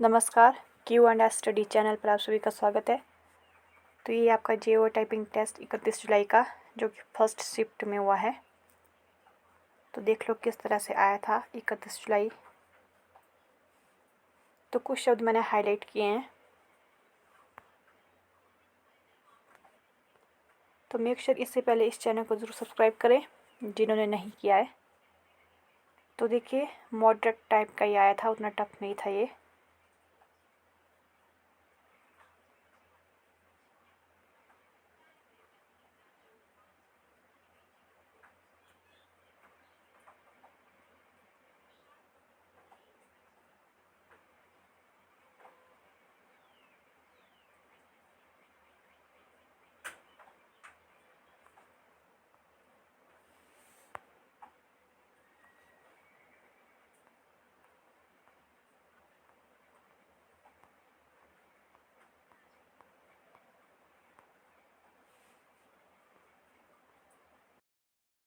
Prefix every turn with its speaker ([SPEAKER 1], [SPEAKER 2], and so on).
[SPEAKER 1] नमस्कार, Q and S study channel पर आप सभी का स्वागत है। तो ये आपका जेओ टाइपिंग टेस्ट 31 जुलाई का जो कि फर्स्ट शिफ्ट में हुआ है। तो देख लो किस तरह से आया था 31 जुलाई। तो कुछ शब्द मैंने हाईलाइट किए हैं। तो मेक श्योर इससे पहले इस चैनल को ज़रूर सब्सक्राइब करें जिन्होंने नहीं किया है। तो देखिए मॉडरेट टाइप का ही आया था, उतना टफ नहीं था ये।